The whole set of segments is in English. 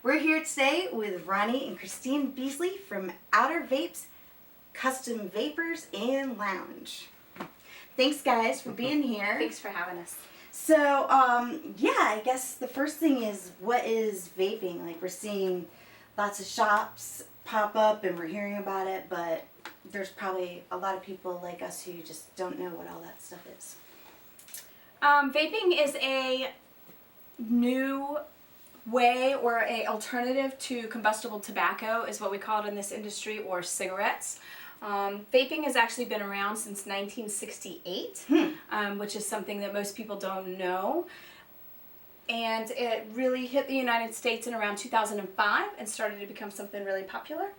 We're here today with Ronnie and Christine Beasley from Outer Vapes, Custom Vapors and Lounge. Thanks guys for being here. Thanks for having us. So, yeah, I guess the first thing is, what is vaping? Like, we're seeing lots of shops pop up and we're hearing about it, but there's probably a lot of people like us who just don't know what all that stuff is. Vaping is a new way or a alternative to combustible tobacco is what we call it in this industry, or cigarettes. Vaping has actually been around since 1968, which is something that most people don't know. And it really hit the United States in around 2005 and started to become something really popular.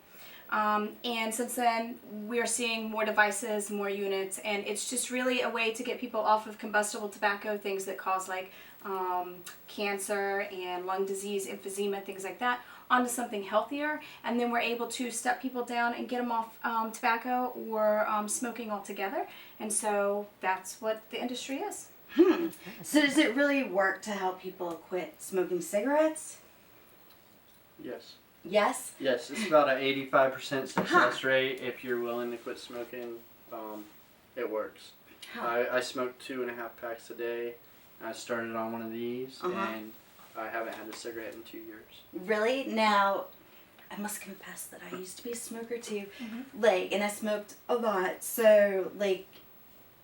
And since then, we're seeing more devices, more units, and it's just really a way to get people off of combustible tobacco, things that cause like cancer and lung disease, emphysema, things like that, onto something healthier. And then we're able to step people down and get them off tobacco or smoking altogether. And so that's what the industry is. So does it really work to help people quit smoking cigarettes? Yes. Yes? Yes, it's about an 85% success rate if you're willing to quit smoking. It works. I smoke 2.5 packs a day. I started on one of these, and I haven't had a cigarette in 2 years. Really? Now, I must confess that I used to be a smoker too. Like, and I smoked a lot. So, like,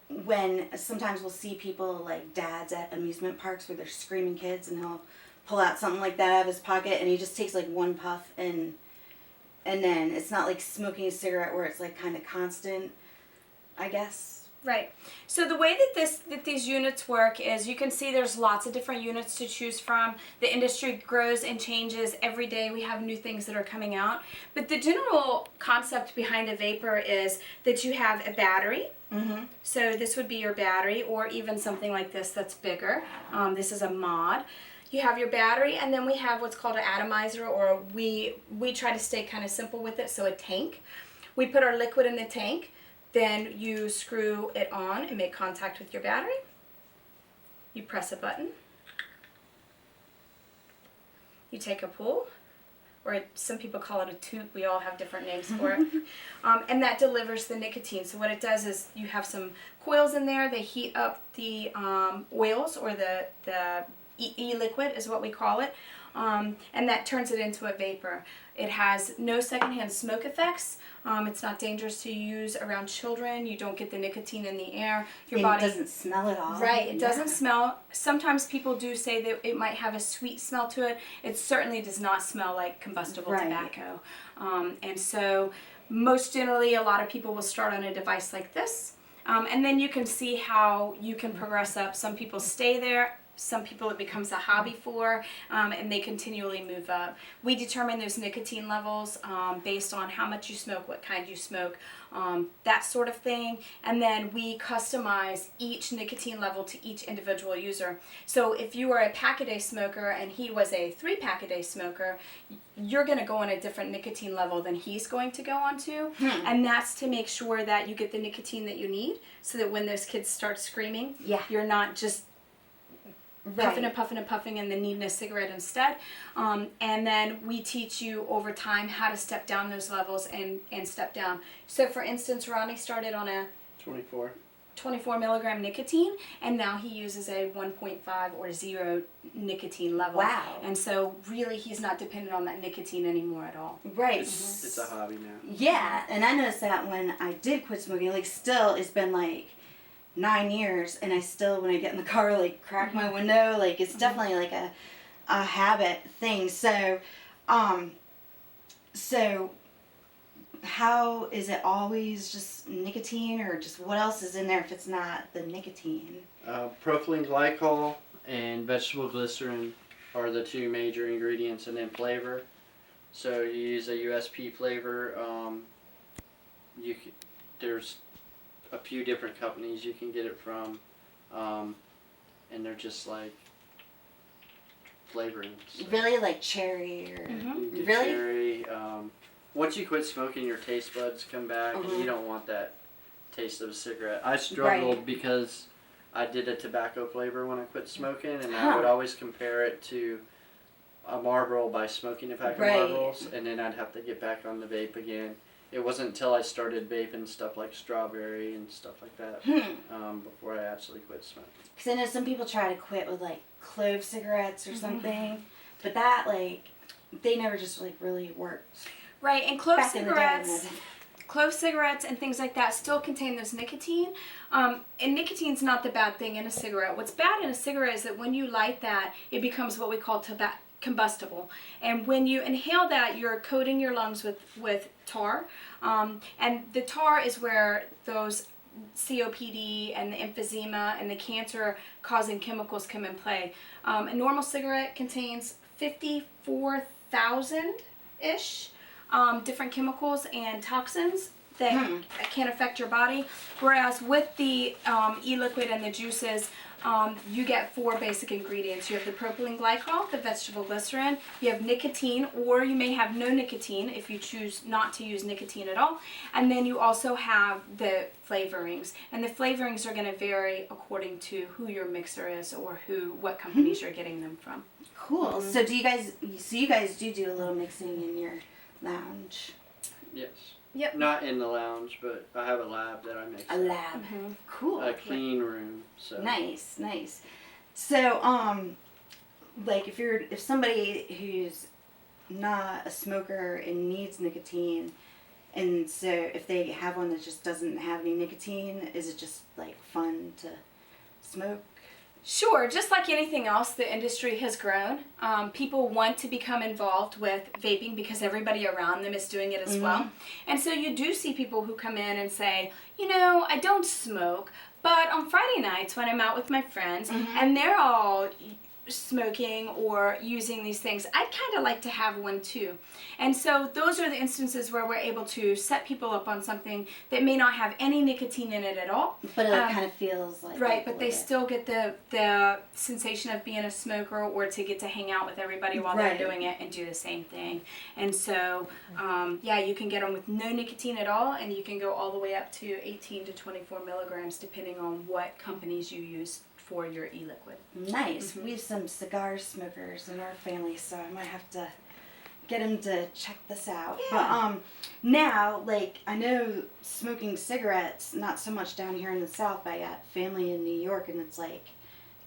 when sometimes we'll see people, like dads at amusement parks where they're screaming kids, and he'll pull out something like that out of his pocket and he just takes like one puff, and then it's not like smoking a cigarette where it's like kind of constant, I guess. Right. So the way that these units work is, you can see there's lots of different units to choose from. The industry grows and changes every day. We have new things that are coming out. But the general concept behind a vapor is that you have a battery. So this would be your battery, or even something like this that's bigger. This is a mod. You have your battery, and then we have what's called an atomizer, or we try to stay kind of simple with it, so a tank. We put our liquid in the tank, then you screw it on and make contact with your battery. You press a button. You take a pull, or some people call it a toot. We all have different names for it. And that delivers the nicotine. So what it does is, you have some coils in there. They heat up the oils, or the e-liquid is what we call it, and that turns it into a vapor. It has no secondhand smoke effects. It's not dangerous to use around children. You don't get the nicotine in the air. Your body doesn't smell at all. Right, it doesn't smell. Sometimes people do say that it might have a sweet smell to it. It certainly does not smell like combustible tobacco. And so most generally, a lot of people will start on a device like this. And then you can see how you can progress up. Some people stay there. Some people it becomes a hobby for, and they continually move up. We determine those nicotine levels based on how much you smoke, what kind you smoke, that sort of thing. And then we customize each nicotine level to each individual user. So if you were a pack-a-day smoker and he was a 3-pack-a-day smoker, you're going to go on a different nicotine level than he's going to go on to. And that's to make sure that you get the nicotine that you need, so that when those kids start screaming, you're not just puffing and puffing and puffing and then needing a cigarette instead. And then we teach you over time how to step down those levels and step down. So for instance, Ronnie started on a 24 milligram nicotine, and now he uses a 1.5 or 0 nicotine level. Wow. And so really he's not dependent on that nicotine anymore at all. Right. It's a hobby now. Yeah, and I noticed that when I did quit smoking, like, still, it's been like 9 years, and I still, when I get in the car, like, crack my window. Like, it's definitely like a habit thing. So so how is it always just nicotine, or just what else is in there if it's not the nicotine? Propylene glycol and vegetable glycerin are the 2 major ingredients, and then flavor. So you use a USP flavor. There's a few different companies you can get it from, and they're just like flavorings. Really, like cherry, or You really? Cherry. Once you quit smoking, your taste buds come back, and you don't want that taste of a cigarette. I struggled because I did a tobacco flavor when I quit smoking, and I would always compare it to a Marlboro by smoking a pack of Marlboros, and then I'd have to get back on the vape again. It wasn't until I started vaping stuff like strawberry and stuff like that before I actually quit smoking. Because I know some people try to quit with like clove cigarettes or something, but that like they never just like really worked. Right, and clove cigarettes and things like that still contain those nicotine. And nicotine's not the bad thing in a cigarette. What's bad in a cigarette is that when you light that, it becomes what we call combustible. And when you inhale that, you're coating your lungs with tar. And the tar is where those COPD and the emphysema and the cancer-causing chemicals come in play. A normal cigarette contains 54,000-ish different chemicals and toxins that can affect your body. Whereas with the e-liquid and the juices, you get 4 basic ingredients. You have the propylene glycol, the vegetable glycerin, you have nicotine, or you may have no nicotine if you choose not to use nicotine at all. And then you also have the flavorings. And the flavorings are going to vary according to who your mixer is or what companies you're getting them from. Cool. So you guys do a little mixing in your lounge? Yes. Yep. Not in the lounge, but I have a lab that I mix. A lab. Cool. A clean room. So. Nice. So, like if somebody who's not a smoker and needs nicotine, and so if they have one that just doesn't have any nicotine, is it just like fun to smoke? Sure, just like anything else, the industry has grown. People want to become involved with vaping because everybody around them is doing it as well. And so you do see people who come in and say, you know, I don't smoke, but on Friday nights when I'm out with my friends and they're all smoking or using these things, I'd kind of like to have one too. And so those are the instances where we're able to set people up on something that may not have any nicotine in it at all. But it kind of feels like right, but they still get the sensation of being a smoker or to get to hang out with everybody while they're doing it and do the same thing. And so, yeah, you can get them with no nicotine at all, and you can go all the way up to 18 to 24 milligrams depending on what companies you use for your e-liquid. Nice. We have some cigar smokers in our family, so I might have to get them to check this out. Yeah. But now, like, I know smoking cigarettes, not so much down here in the South, but I got family in New York, and it's like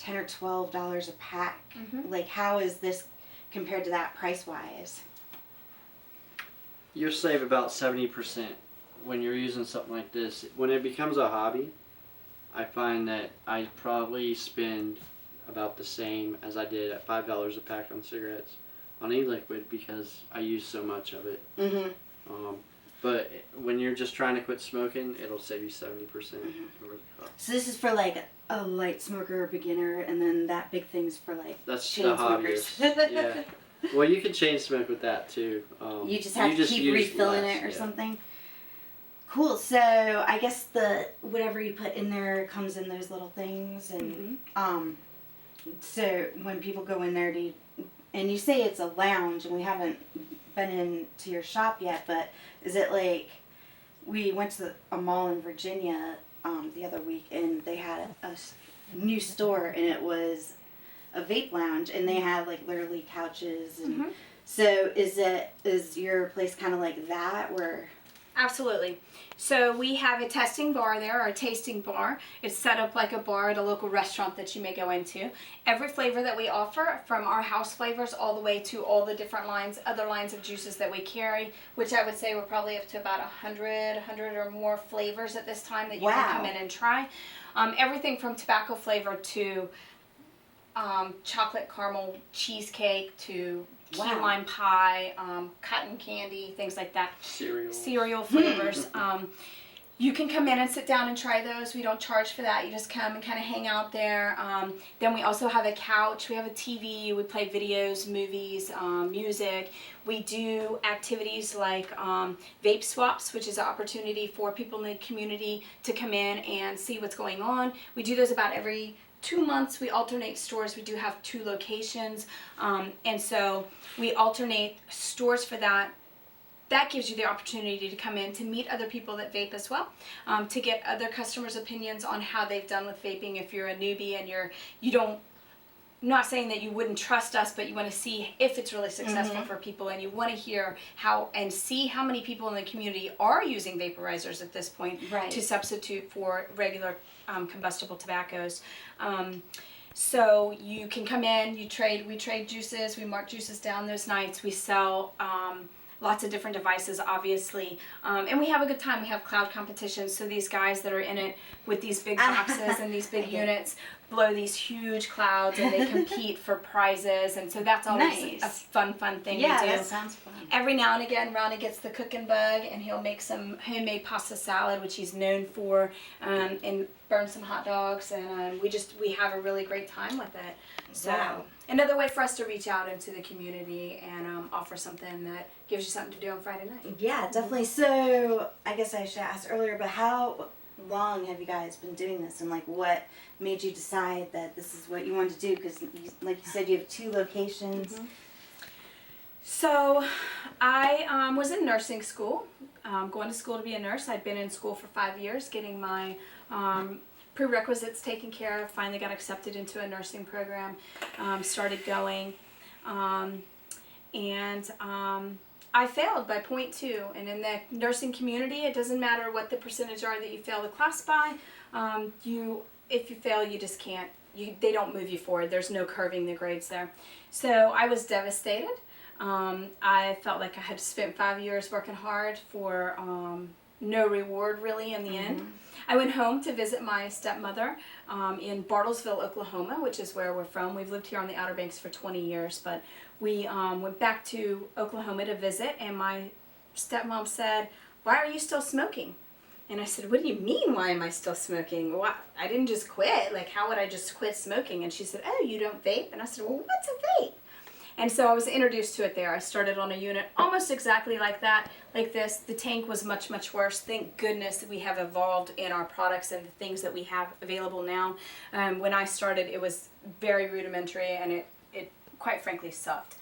$10 or $12 a pack. Like, how is this compared to that price-wise? You'll save about 70% when you're using something like this. When it becomes a hobby, I find that I probably spend about the same as I did at $5 a pack on cigarettes on e-liquid because I use so much of it. But when you're just trying to quit smoking, it'll save you 70% over the cost. So this is for like a light smoker or beginner, and then that big thing's for like chain smokers. Yeah. Well, you can chain smoke with that too. You just have to keep refilling it or something. Cool. So I guess whatever you put in there comes in those little things, and so when people go in there, and you say it's a lounge, and we haven't been into your shop yet, but is it like we went to a mall in Virginia the other week, and they had a new store, and it was a vape lounge, and they had like literally couches, and so is your place kind of like that where? Absolutely. So we have a testing bar there, or a tasting bar. It's set up like a bar at a local restaurant that you may go into. Every flavor that we offer, from our house flavors all the way to all the different other lines of juices that we carry, which I would say we're probably up to about 100 or more flavors at this time that you can come in and try. Everything from tobacco flavor to chocolate caramel cheesecake to key lime pie, cotton candy, things like that. Cereal flavors. You can come in and sit down and try those. We don't charge for that. You just come and kind of hang out there. Then we also have a couch. We have a TV. We play videos, movies, music. We do activities like vape swaps, which is an opportunity for people in the community to come in and see what's going on. We do those about every 2 months. We alternate stores. We do have 2 locations, and so we alternate stores for that. That gives you the opportunity to come in to meet other people that vape as well, to get other customers' opinions on how they've done with vaping. If you're a newbie and you don't not saying that you wouldn't trust us, but you want to see if it's really successful for people, and you want to hear how and see how many people in the community are using vaporizers at this point to substitute for regular combustible tobaccos. So you can come in, we trade juices, we mark juices down those nights, we sell lots of different devices, obviously, and we have a good time. We have cloud competitions, so these guys that are in it with these big boxes and these big units blow these huge clouds, and they compete for prizes, and so that's always a fun thing to do. Yeah, that sounds fun. Every now and again, Ronnie gets the cooking bug, and he'll make some homemade pasta salad, which he's known for, and burn some hot dogs, and we have a really great time with it. So another way for us to reach out into the community and offer something that gives you something to do on Friday night. Yeah, definitely. So I guess I should ask earlier, but how long have you guys been doing this, and like what made you decide that this is what you wanted to do? Because like you said, you have 2 locations. So I was in nursing school, going to school to be a nurse. I'd been in school for 5 years, getting my prerequisites taken care of, finally got accepted into a nursing program, started going, and I failed by 0.2, and in the nursing community, it doesn't matter what the percentage are that you fail the class by, if you fail, you just can't, they don't move you forward. There's no curving the grades there. So I was devastated. I felt like I had spent 5 years working hard for no reward really in the end. I went home to visit my stepmother in Bartlesville, Oklahoma, which is where we're from. We've lived here on the Outer Banks for 20 years, but we went back to Oklahoma to visit, and my stepmom said, "Why are you still smoking?" And I said, "What do you mean, why am I still smoking? Why? I didn't just quit. Like, how would I just quit smoking?" And she said, "Oh, you don't vape?" And I said, "Well, what's a vape?" And so I was introduced to it there. I started on a unit almost exactly like that, like this. The tank was much, much worse. Thank goodness that we have evolved in our products and the things that we have available now. When I started, it was very rudimentary, and it quite frankly sucked.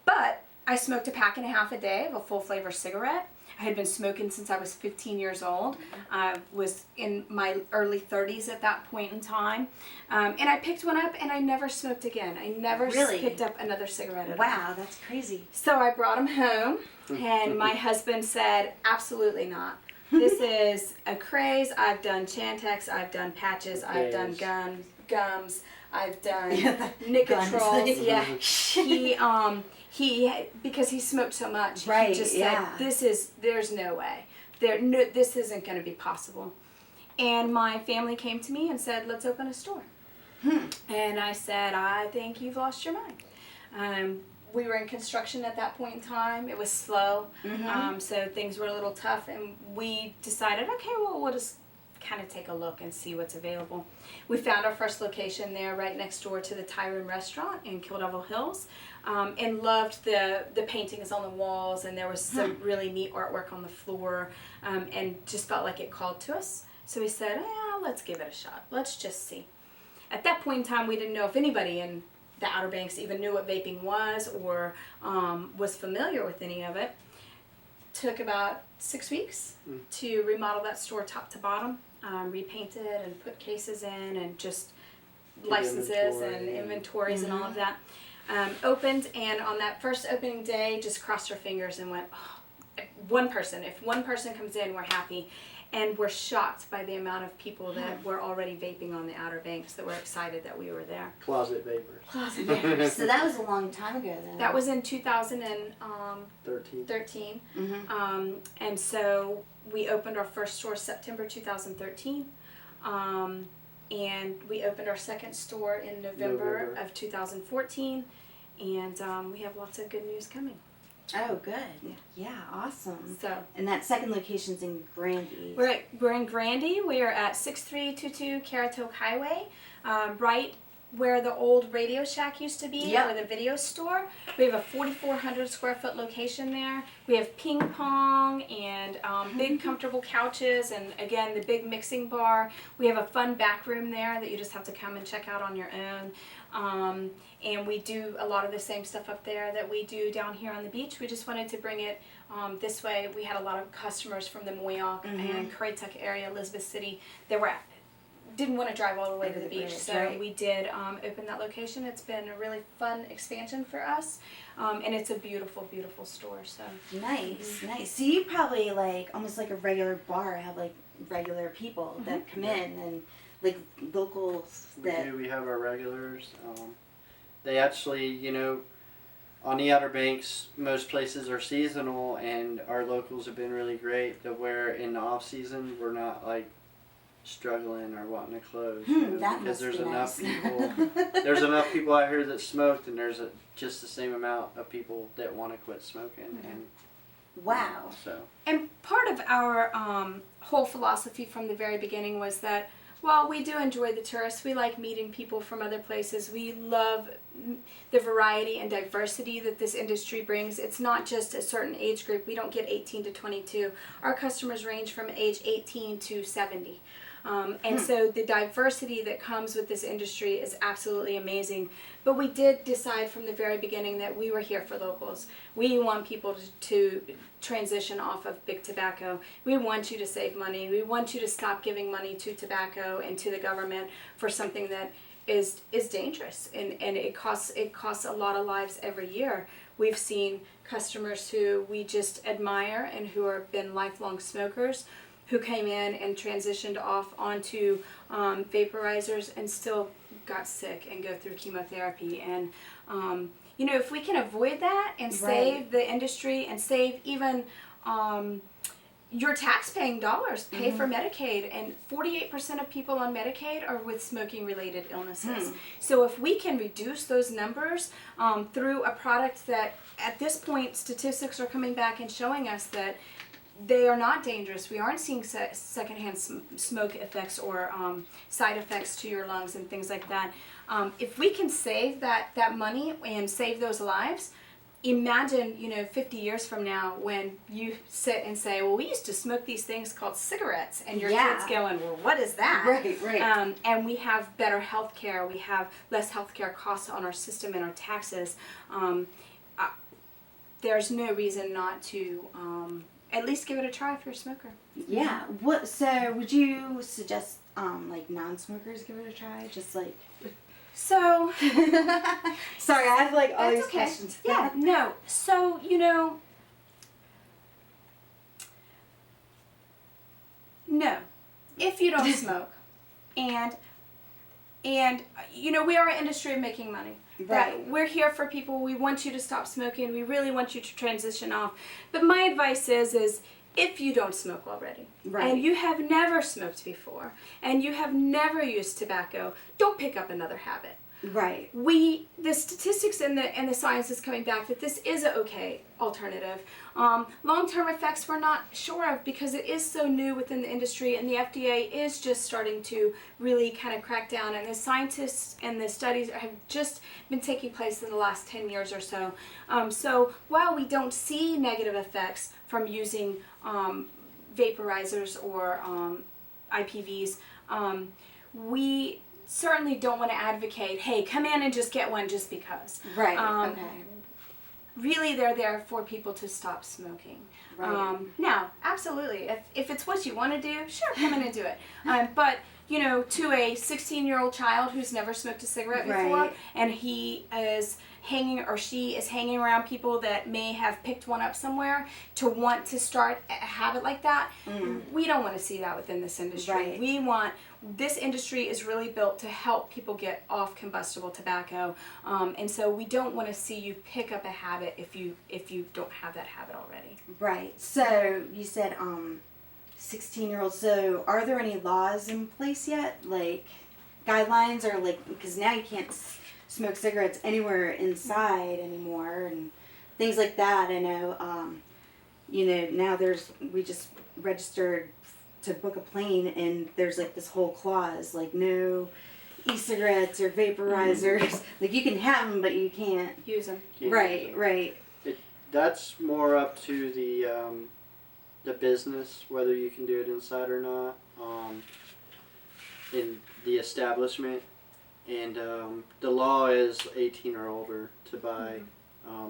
But I smoked a pack and a half a day of a full flavor cigarette. I had been smoking since I was 15 years old. I was in my early 30s at that point in time. And I picked one up, and I never smoked again. I never picked up another cigarette at all. Wow, that's crazy. So I brought them home, and my husband said, "Absolutely not. This is a craze. I've done Chantix, I've done patches, I've done gums, I've done Nicotrols." Yeah, he because he smoked so much, he just said, "There's no way. This isn't going to be possible." And my family came to me and said, "Let's open a store." And I said, "I think you've lost your mind." We were in construction at that point in time. It was slow, so things were a little tough, and we decided, okay, well, we'll just kind of take a look and see what's available. We found our first location there right next door to the Tyrone restaurant in Kill Devil Hills, and loved the paintings on the walls, and there was some really neat artwork on the floor, and just felt like it called to us. So we said, "Yeah, let's give it a shot. Let's just see." At that point in time, we didn't know if anybody in the Outer Banks even knew what vaping was or was familiar with any of it. Took about 6 weeks to remodel that store top to bottom, repaint it and put cases in and just licenses and inventories and all of that. Opened, and on that first opening day, just crossed our fingers and went, "Oh, if one person comes in, we're happy." And we're shocked by the amount of people that were already vaping on the Outer Banks that were excited that we were there. Closet vapors. Closet vapors. So that was a long time ago then. That was in 2013. And so we opened our first store September 2013. And we opened our second store in November of 2014. And we have lots of good news coming. Oh, good. Yeah, awesome. So, and that second location's in Grandy. We're in Grandy. We are at 6322 Caratoke Highway, right where the old Radio Shack used to be, or the video store. We have a 4,400 square foot location there. We have ping pong and big comfortable couches, and again, the big mixing bar. We have a fun back room there that you just have to come and check out on your own. And we do a lot of the same stuff up there that we do down here on the beach. We just wanted to bring it this way. We had a lot of customers from the Moyock and Currituck area, Elizabeth City, that were didn't want to drive all the way to the beach. So right. we did open that location. It's been a really fun expansion for us, and it's a beautiful, beautiful store. So nice, nice. So you probably like almost like a regular bar have like regular people that come in and like locals that. We do. We have our regulars. They actually, you know, on the Outer Banks, most places are seasonal, and our locals have been really great. To where in the off season, we're not like struggling or wanting to close. You know, that because must there's be enough nice. people. There's enough people out here that smoked, and there's just the same amount of people that want to quit smoking. And wow. So. And part of our whole philosophy from the very beginning was that while we do enjoy the tourists, we like meeting people from other places. We love the variety and diversity that this industry brings. It's not just a certain age group. We don't get 18 to 22. Our customers range from age 18 to 70. And so the diversity that comes with this industry is absolutely amazing. But we did decide from the very beginning that we were here for locals. We want people to transition off of big tobacco. We want you to save money. We want you to stop giving money to tobacco and to the government for something that is dangerous, and it costs a lot of lives every year. We've seen customers who we just admire and who have been lifelong smokers who came in and transitioned off onto vaporizers and still got sick and go through chemotherapy. And you know, if we can avoid that and save the industry and save even your tax-paying dollars, pay for Medicaid, and 48% of people on Medicaid are with smoking-related illnesses. So if we can reduce those numbers through a product that, at this point, statistics are coming back and showing us that they are not dangerous. We aren't seeing secondhand smoke effects or side effects to your lungs and things like that. If we can save that money and save those lives, imagine, you know, 50 years from now when you sit and say, well, we used to smoke these things called cigarettes, and your kids going, well, what is that? Right. And we have better health care. We have less health care costs on our system and our taxes. There's no reason not to at least give it a try if you're a smoker. Yeah. So would you suggest like non-smokers give it a try? Just like. So. Sorry, I have like all these okay. questions. Yeah. No. So, you know. No. If you don't smoke, and you know, we are an industry of making money. Right. That we're here for people. We want you to stop smoking. We really want you to transition off. But my advice is if you don't smoke already, and you have never smoked before, and you have never used tobacco, don't pick up another habit. Right. The statistics and the science is coming back that this is an okay alternative. Long-term effects we're not sure of because it is so new within the industry, and the FDA is just starting to really kind of crack down, and the scientists and the studies have just been taking place in the last 10 years or so. So while we don't see negative effects from using vaporizers or IPVs, we certainly don't want to advocate, hey, come in and just get one just because. Right. Okay. Really, they're there for people to stop smoking. Right. Now, absolutely, if it's what you want to do, sure, come in and do it. But, you know, to a 16-year-old child who's never smoked a cigarette before, and he is hanging, or she is hanging around people that may have picked one up somewhere, to want to start a habit like that, we don't want to see that within this industry. Right. This industry is really built to help people get off combustible tobacco, and so we don't want to see you pick up a habit if you don't have that habit already. Right. So you said 16-year-olds. So are there any laws in place yet, like guidelines, or like, because now you can't smoke cigarettes anywhere inside anymore and things like that. I know, you know, now we just registered to book a plane, and there's like this whole clause, like no e-cigarettes or vaporizers. Like you can have them, but you can't use them. Right. That's more up to the business, whether you can do it inside or not, in the establishment. And the law is 18 or older to buy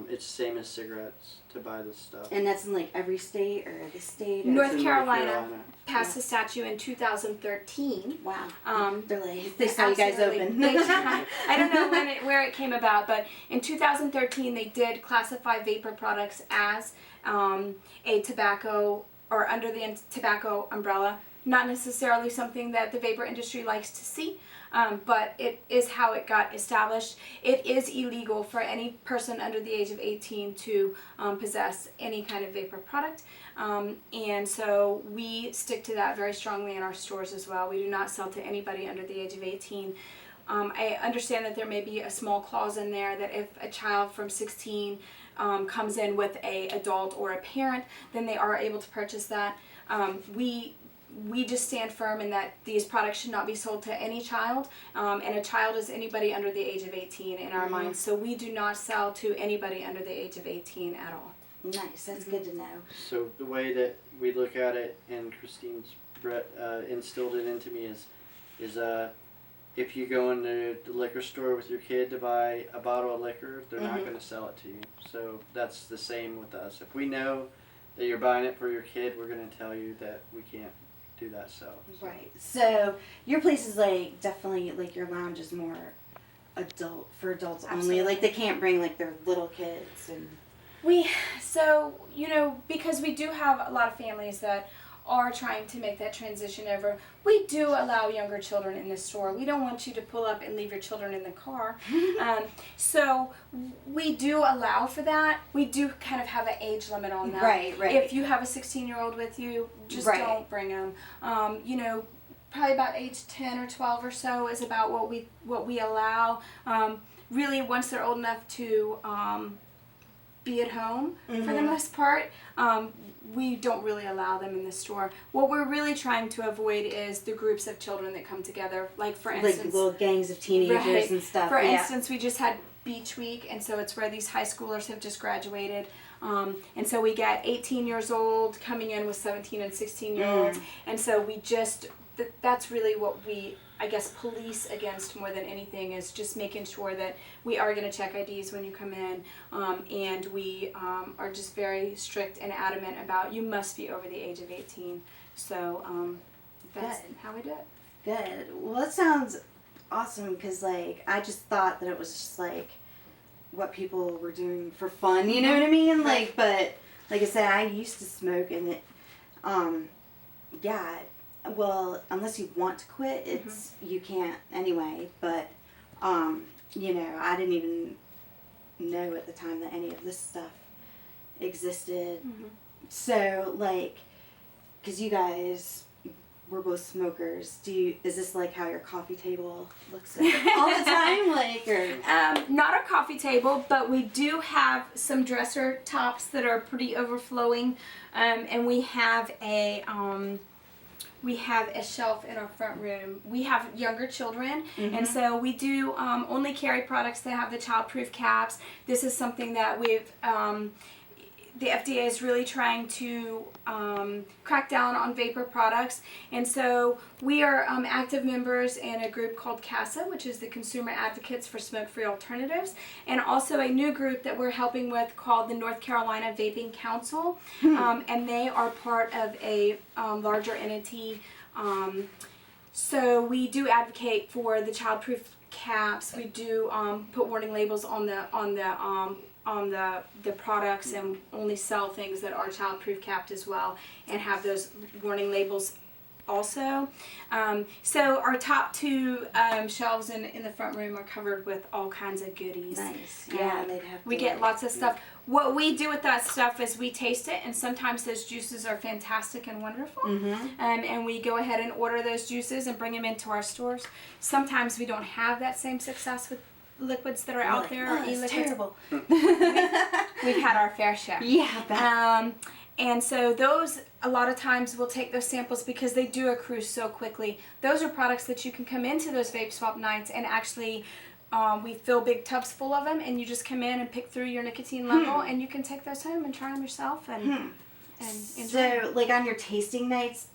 It's the same as cigarettes to buy this stuff. And that's in like every state or the state? Or North It's in Carolina passed a statute in 2013. Wow. They're like, they saw you guys open. I don't know where it came about, but in 2013 they did classify vapor products as a tobacco, or under the tobacco umbrella. Not necessarily something that the vapor industry likes to see, but it is how it got established. It is illegal for any person under the age of 18 to possess any kind of vapor product, and so we stick to that very strongly in our stores as well. We do not sell to anybody under the age of 18. I understand that there may be a small clause in there that if a child from 16 comes in with a adult or a parent, then they are able to purchase that. We just stand firm in that these products should not be sold to any child, and a child is anybody under the age of 18 in our minds. So we do not sell to anybody under the age of 18 at all. Nice, that's good to know. So the way that we look at it, and Christine's instilled it into me, is if you go into the liquor store with your kid to buy a bottle of liquor, they're not going to sell it to you. So that's the same with us. If we know that you're buying it for your kid, we're going to tell you that we can't do that so. Right. So your place is like definitely like your lounge is more for adults only. Like they can't bring like their little kids and because we do have a lot of families that are trying to make that transition over, we do allow younger children in the store. We don't want you to pull up and leave your children in the car. So we do allow for that. We do kind of have an age limit on that. Right. If you have a 16-year-old with you, just don't bring them. Probably about age 10 or 12 or so is about what we allow. Really, once they're old enough to be at home for the most part, we don't really allow them in the store. What we're really trying to avoid is the groups of children that come together. Like for instance, like little gangs of teenagers and stuff. For instance, we just had Beach Week, and so it's where these high schoolers have just graduated. And so we get 18 years old coming in with 17 and 16-year-olds. And so we just, that's really what we, I guess, police against more than anything, is just making sure that we are going to check IDs when you come in, and we are just very strict and adamant about you must be over the age of 18. So that's how we do it. Good. Well, that sounds awesome, because like I just thought that it was just like what people were doing for fun, you know what I mean? Like, but like I said, I used to smoke, and it, well, unless you want to quit, it's you can't anyway. But I didn't even know at the time that any of this stuff existed. So like, because you guys were both smokers, is this like how your coffee table looks like all the time, like, or? Not a coffee table, but we do have some dresser tops that are pretty overflowing, and we have a shelf in our front room. We have younger children, and so we do only carry products that have the child-proof caps. This is something that we've, the FDA is really trying to crack down on vapor products, and so we are active members in a group called CASA, which is the Consumer Advocates for Smoke-Free Alternatives, and also a new group that we're helping with called the North Carolina Vaping Council, and they are part of a larger entity. So we do advocate for the child-proof caps. We do put warning labels on the products, and only sell things that are child-proof capped as well, and have those warning labels also. So our top two shelves in the front room are covered with all kinds of goodies. Nice. Yeah, they'd have we get lots of stuff. What we do with that stuff is we taste it, and sometimes those juices are fantastic and wonderful. And we go ahead and order those juices and bring them into our stores. Sometimes we don't have that same success with liquids that are out there. It's terrible. We've had our fair share. Yeah. And so those, a lot of times we'll take those samples because they do accrue so quickly. Those are products that you can come into those vape swap nights and actually, we fill big tubs full of them, and you just come in and pick through your nicotine level, and you can take those home and try them yourself and enjoy. So, like on your tasting nights,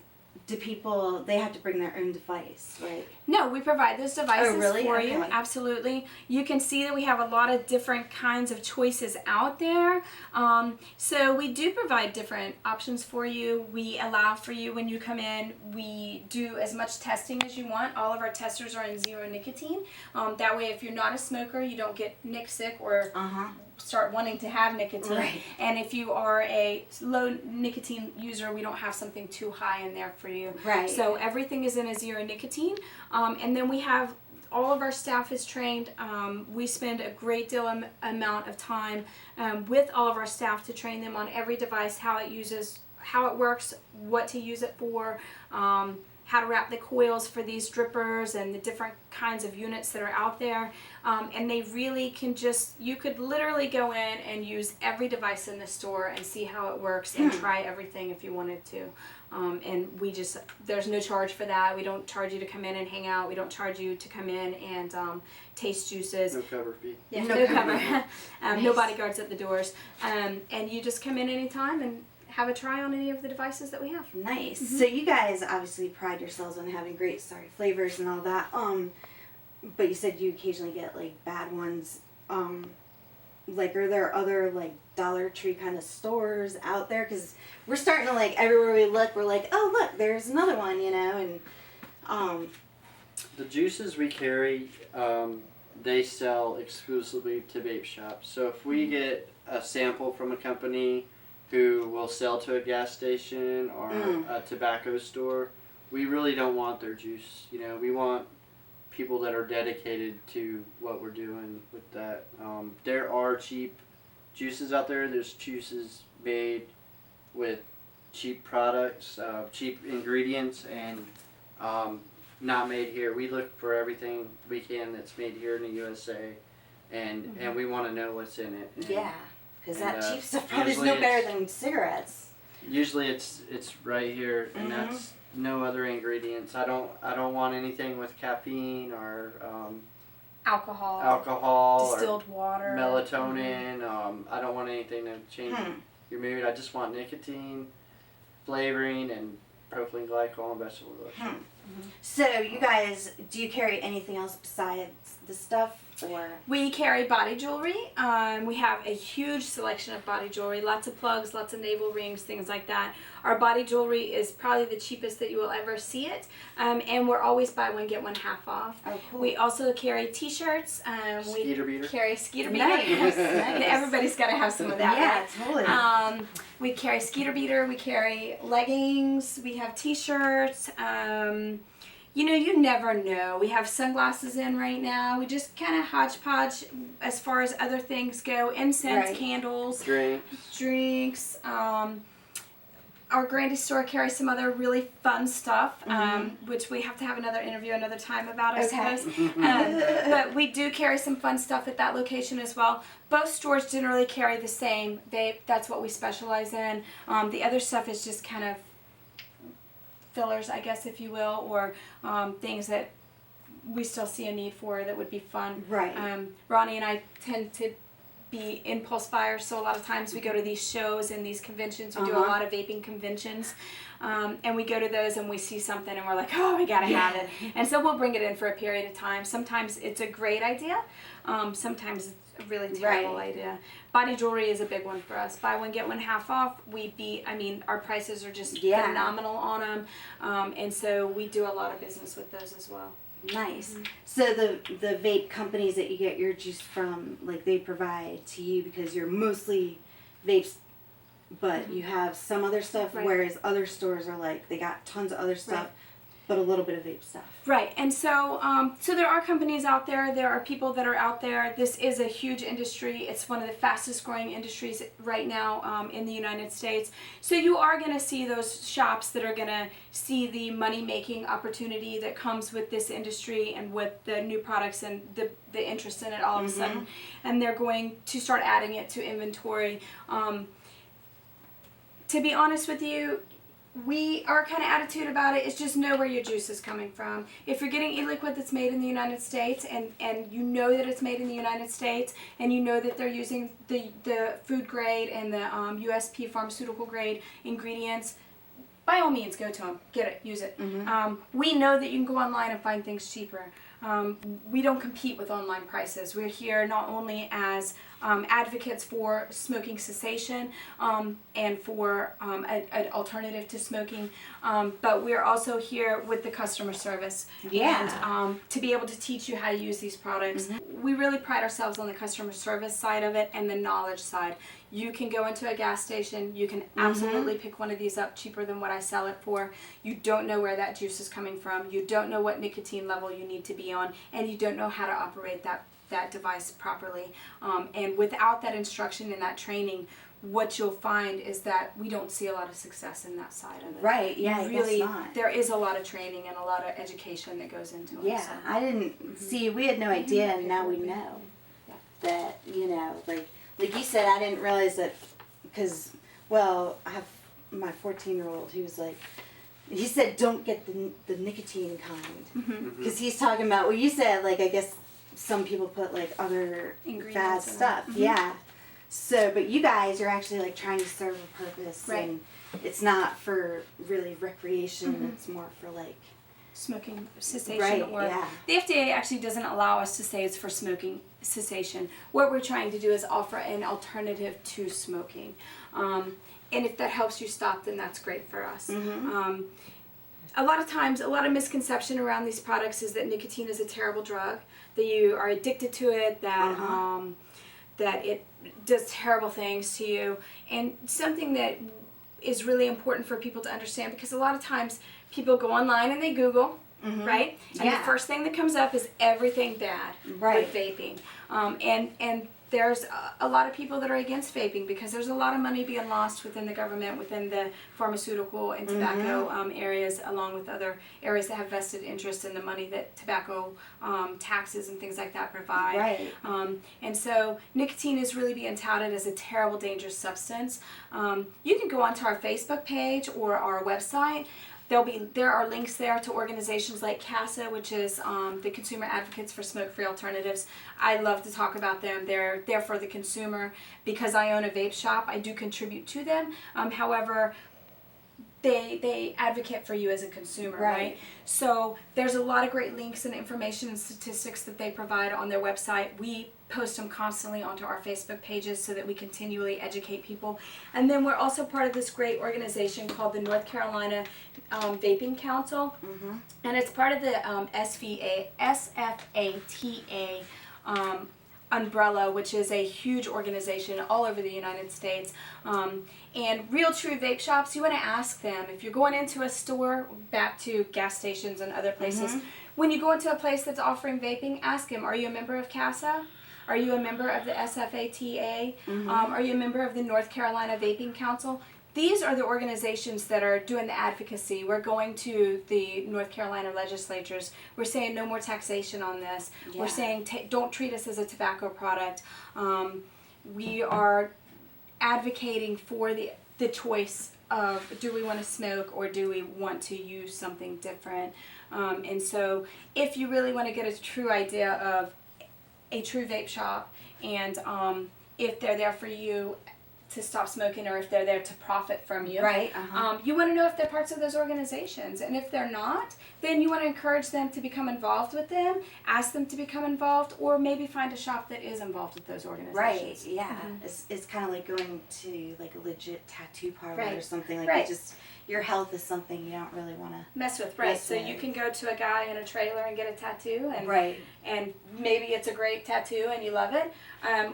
do people, they have to bring their own device, right? No, we provide those devices for you. Okay. Absolutely. You can see that we have a lot of different kinds of choices out there. So we do provide different options for you. We allow for you when you come in. We do as much testing as you want. All of our testers are in zero nicotine. That way, if you're not a smoker, you don't get nic sick or start wanting to have nicotine. Right. And if you are a low nicotine user, we don't have something too high in there for you. Right. So everything is in a zero nicotine. And then we have all of our staff is trained. We spend a great deal amount of time with all of our staff to train them on every device, how it works, what to use it for, how to wrap the coils for these drippers and the different kinds of units that are out there. And they really can you could literally go in and use every device in the store and see how it works and try everything if you wanted to. And there's no charge for that. We don't charge you to come in and hang out. We don't charge you to come in and taste juices. No cover fee. Yeah, no cover. No bodyguards at the doors. And you just come in anytime and have a try on any of the devices that we have. Nice. So you guys obviously pride yourselves on having great flavors and all that. But you said you occasionally get like bad ones. Like, are there other like Dollar Tree kind of stores out there? Because we're starting to like everywhere we look, we're like, oh look, there's another one, you know. And the juices we carry, they sell exclusively to vape shops. So if we get a sample from a company who will sell to a gas station or a tobacco store, we really don't want their juice. You know, we want people that are dedicated to what we're doing with that. There are cheap juices out there. There's juices made with cheap products, cheap ingredients, and not made here. We look for everything we can that's made here in the USA, and we want to know what's in it. And, yeah, because that cheap stuff probably is no better than cigarettes. Usually it's right here, and that's no other ingredients. I don't want anything with caffeine or alcohol, distilled or water, melatonin. I don't want anything to change your mood. I just want nicotine, flavoring, and propylene glycol and vegetable oil. So you guys, do you carry anything else besides the stuff, or? We carry body jewelry. We have a huge selection of body jewelry, lots of plugs, lots of navel rings, things like that. Our body jewelry is probably the cheapest that you will ever see it, and we're always buy one get one half off. Oh, cool. We also carry T-shirts. Skeeter beater. Carry skeeter beater. Nice. Everybody's got to have some of that. Yeah, right? totally. We carry skeeter beater. We carry leggings. We have T-shirts. You know, you never know. We have sunglasses in right now. We just kind of hodgepodge as far as other things go. Incense, candles, drinks. Our Grandy store carries some other really fun stuff, which we have to have another interview another time about, I suppose. But we do carry some fun stuff at that location as well. Both stores generally carry the same vape. That's what we specialize in. The other stuff is just kind of fillers, I guess, if you will, or things that we still see a need for that would be fun. Right. Ronnie and I tend to be impulse buyers, so a lot of times we go to these shows and these conventions. We do a lot of vaping conventions, and we go to those and we see something and we're like, oh, we gotta have it. And so we'll bring it in for a period of time. Sometimes it's a great idea. Sometimes it's a really terrible idea. Body jewelry is a big one for us. Buy one, get one half off. Our prices are just phenomenal on them. And so we do a lot of business with those as well. Nice. So the vape companies that you get your juice from, like, they provide to you because you're mostly vapes, but you have some other stuff, whereas other stores are like, they got tons of other stuff, but a little bit of vape stuff. Right, and so so there are companies out there, there are people that are out there. This is a huge industry. It's one of the fastest growing industries right now in the United States. So you are going to see those shops that are going to see the money making opportunity that comes with this industry and with the new products and the interest in it all of a sudden. And they're going to start adding it to inventory. To be honest with you, our kind of attitude about it is just know where your juice is coming from. If you're getting e-liquid that's made in the United States and you know that it's made in the United States and you know that they're using the food grade and the USP pharmaceutical grade ingredients, by all means, go to them, get it, use it. We know that you can go online and find things cheaper. We don't compete with online prices. We're here not only as advocates for smoking cessation and for an alternative to smoking, but we're also here with the customer service and to be able to teach you how to use these products. We really pride ourselves on the customer service side of it and the knowledge side. You can go into a gas station, you can absolutely pick one of these up cheaper than what I sell it for. You don't know where that juice is coming from, you don't know what nicotine level you need to be on, and you don't know how to operate that device properly. And without that instruction and that training, what you'll find is that we don't see a lot of success in that side of it. Right, yeah, really, I guess not. there is a lot of training and a lot of education that goes into it. Yeah, So. I didn't see, we had no idea, and now we know that, you know, like you said, I didn't realize that, because, well, I have my 14-year-old, he was like, he said don't get the nicotine kind, because he's talking about, well, you said, like, I guess some people put, like, other bad stuff, yeah. So, but you guys are actually, like, trying to serve a purpose, and it's not for really recreation, it's more for, like, smoking cessation, or the FDA actually doesn't allow us to say it's for smoking cessation. What we're trying to do is offer an alternative to smoking, and if that helps you stop, then that's great for us. A lot of times, a lot of misconception around these products is that nicotine is a terrible drug, that you are addicted to it, that that it does terrible things to you, and something that is really important for people to understand, because a lot of times people go online and they Google, right? And the first thing that comes up is everything bad with vaping. And there's a lot of people that are against vaping because there's a lot of money being lost within the government, within the pharmaceutical and tobacco areas, along with other areas that have vested interest in the money that tobacco taxes and things like that provide. And so nicotine is really being touted as a terrible, dangerous substance. You can go onto our Facebook page or our website. There are links there to organizations like CASA, which is the Consumer Advocates for Smoke-Free Alternatives. I love to talk about them. They're there for the consumer. Because I own a vape shop, I do contribute to them. However, they advocate for you as a consumer, right? So there's a lot of great links and information and statistics that they provide on their website. We post them constantly onto our Facebook pages so that we continually educate people. And then we're also part of this great organization called the North Carolina Vaping Council, and it's part of the SFATA umbrella, which is a huge organization all over the United States. And real true vape shops, you want to ask them, if you're going into a store, back to gas stations and other places, when you go into a place that's offering vaping, ask them, are you a member of CASA? Are you a member of the SFATA? Are you a member of the North Carolina Vaping Council? These are the organizations that are doing the advocacy. We're going to the North Carolina legislatures. We're saying no more taxation on this. We're saying don't treat us as a tobacco product. We are advocating for the choice of, do we want to smoke or do we want to use something different? And so if you really want to get a true idea of a true vape shop, and if they're there for you to stop smoking or if they're there to profit from you. You want to know if they're parts of those organizations, and if they're not, then you want to encourage them to become involved with them, ask them to become involved, or maybe find a shop that is involved with those organizations. It's kind of like going to like a legit tattoo parlor or something like that. Just your health is something you don't really want to mess with, so you can go to a guy in a trailer and get a tattoo, and and maybe it's a great tattoo and you love it,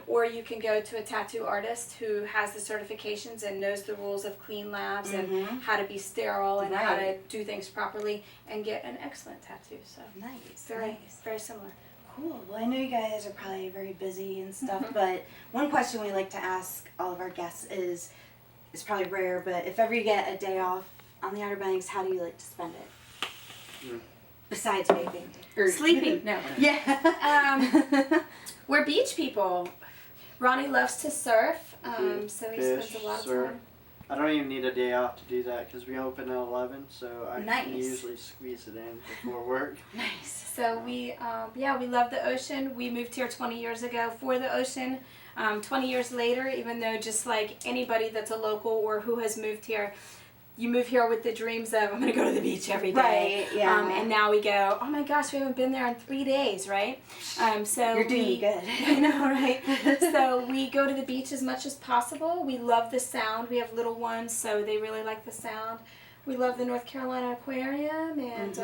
or you can go to a tattoo artist who has the certifications and knows the rules of clean labs and how to be sterile and how to do things properly and get an excellent tattoo. So very similar. Cool. Well, I know you guys are probably very busy and stuff, but one question we like to ask all of our guests is, it's probably rare, but if ever you get a day off on the Outer Banks, how do you like to spend it? Besides vaping. Or sleeping. No. We're beach people. Ronnie loves to surf, so he spends a lot of time. I don't even need a day off to do that because we open at 11, so I can usually squeeze it in before work. So we love the ocean. We moved here 20 years ago for the ocean. 20 years later, even though just like anybody that's a local or who has moved here, you move here with the dreams of, I'm going to go to the beach every day. Right, yeah. And now we go, oh my gosh, we haven't been there in 3 days, right? So You're doing good. I know, right? So we go to the beach as much as possible. We love the sound. We have little ones, so they really like the sound. We love the North Carolina Aquarium and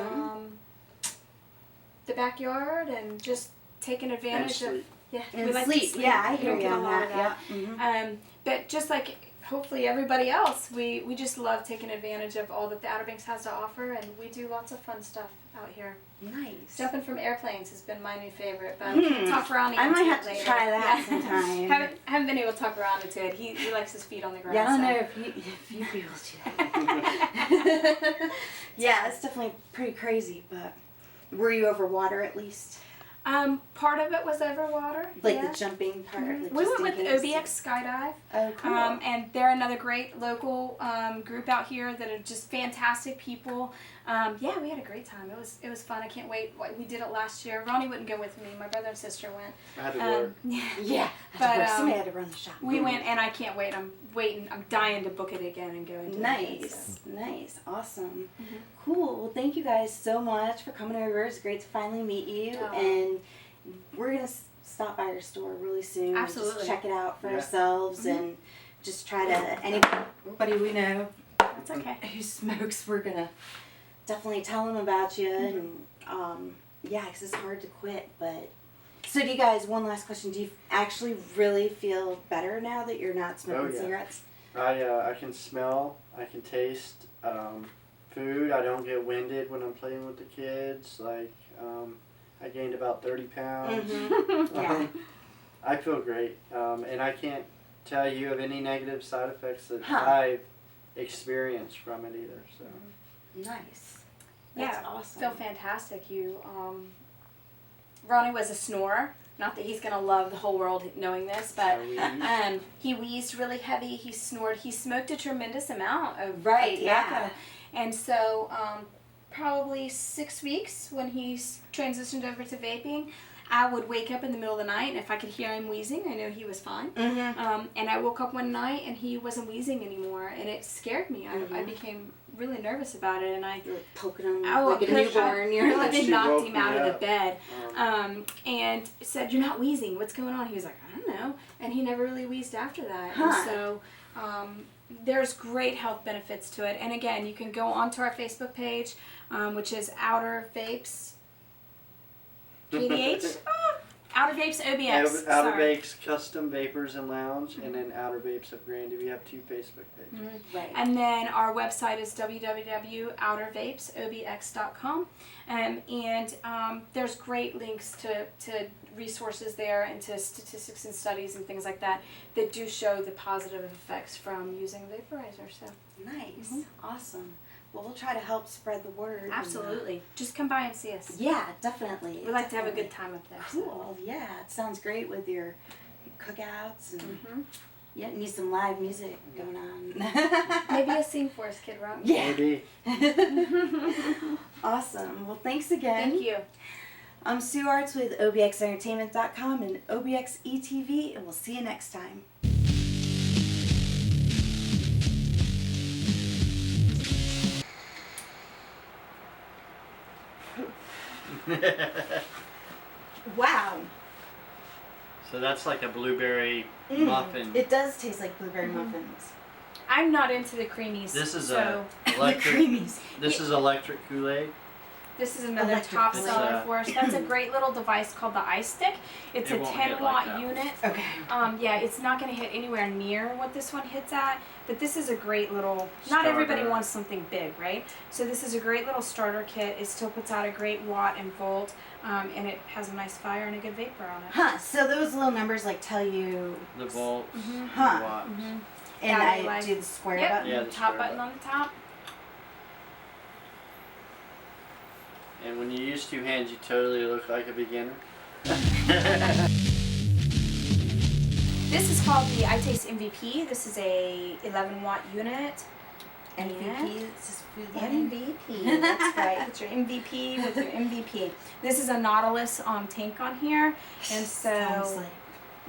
the backyard and just taking advantage of... Yeah, and we like sleep. to sleep. Yeah, I hear We you get a on lot of that. Yeah. But just like hopefully everybody else, we just love taking advantage of all that the Outer Banks has to offer, and we do lots of fun stuff out here. Nice. Jumping from airplanes has been my new favorite, but talk Ronnie I might into have it to later. try that sometime. haven't been able to talk Ron into it. He likes his feet on the ground. Yeah, I don't so. know if you be able to do that. Yeah, it's definitely pretty crazy, but were you over water at least? Part of it was over water. Like yeah. the jumping part? Like We just went in with case? OBX Skydive. Oh, cool. And they're another great local group out here that are just fantastic people. Yeah, we had a great time. It was fun. I can't wait. We did it last year. Ronnie wouldn't go with me. My brother and sister went. I had to work. Yeah, but somebody had to run the shop. we went, and I can't wait. I'm waiting. I'm dying to book it again and go and do it again, Nice, so. nice, awesome. Cool. Well, thank you guys so much for coming over. It's great to finally meet you, and we're gonna stop by your store really soon. Absolutely. Just check it out for ourselves and just try to anybody we know It's okay. who smokes, we're gonna definitely tell them about you and yeah, 'cause it's hard to quit. But so do you guys? One last question: do you actually really feel better now that you're not smoking cigarettes? I can smell, I can taste food. I don't get winded when I'm playing with the kids. Like I gained about 30 pounds. Yeah. I feel great, and I can't tell you of any negative side effects that I've experienced from it either. So Nice. That's awesome. Feel fantastic. Ronnie was a snorer. Not that he's gonna love the whole world knowing this, but he wheezed really heavy. He snored. He smoked a tremendous amount of tobacco, and so probably 6 weeks when he transitioned over to vaping, I would wake up in the middle of the night, and if I could hear him wheezing, I knew he was fine. And I woke up one night, and he wasn't wheezing anymore, and it scared me. I became really nervous about it, and I poking him like a newborn. I knocked him out of the bed, and said, "You're not wheezing. What's going on?" He was like, "I don't know," and he never really wheezed after that. And so there's great health benefits to it. And again, you can go onto our Facebook page, which is Outer Vapes. KDH? Outer Vapes OBX. Outer Vapes Custom Vapors and Lounge, and then Outer Vapes of Grandy. We have 2 Facebook pages. Right. And then our website is www.outervapesobx.com. And there's great links to resources there and to statistics and studies and things like that that do show the positive effects from using a vaporizer. So nice. Awesome. Well, we'll try to help spread the word. Absolutely. Just come by and see us. Yeah, definitely. We like to have a good time up there. Cool. So. Yeah, it sounds great with your cookouts and yeah, need some live music going on. Maybe a sing for us, Kid Rock. Yeah. Maybe. Awesome. Well, thanks again. Thank you. I'm Sue Artz with OBXEntertainment.com and OBXE TV, and we'll see you next time. Wow. So that's like a blueberry muffin. It does taste like blueberry muffins. I'm not into the creamies. This is Electric. The creamies. This is electric Kool-Aid. This is another Electric top Kool-Aid. seller for us. That's a great little device called the ice stick. It's It a won't 10 hit watt like that. unit. Okay. Yeah, it's not going to hit anywhere near what this one hits at, but this is a great little, not Starter. everybody wants something big, right? So this is a great little starter kit. It still puts out a great watt and volt, and it has a nice fire and a good vapor on it. Huh, so those little numbers like tell you The volts, the Huh. watts. and Yeah, I do the square Yep, button. Yeah, the the top square button on the top. And when you use 2 hands, you totally look like a beginner. This is called the iTaste MVP. This is a 11 watt unit. MVP, it's just food line. MVP, that's right. It's your MVP with your MVP. This is a Nautilus tank on here, and so Sounds like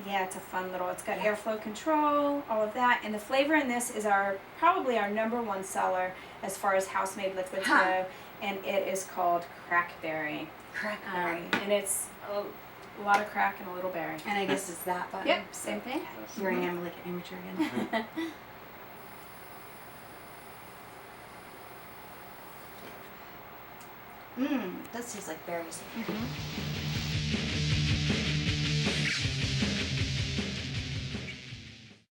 Yeah, it's a fun little, it's got airflow control, all of that. And the flavor in this is probably our #1 seller as far as house-made liquids go. And it is called Crackberry. Crackberry. And it's a lot of crack and a little berry. And I guess it's that button. Yep, same thing. Here I am, like an amateur again. That tastes like berries.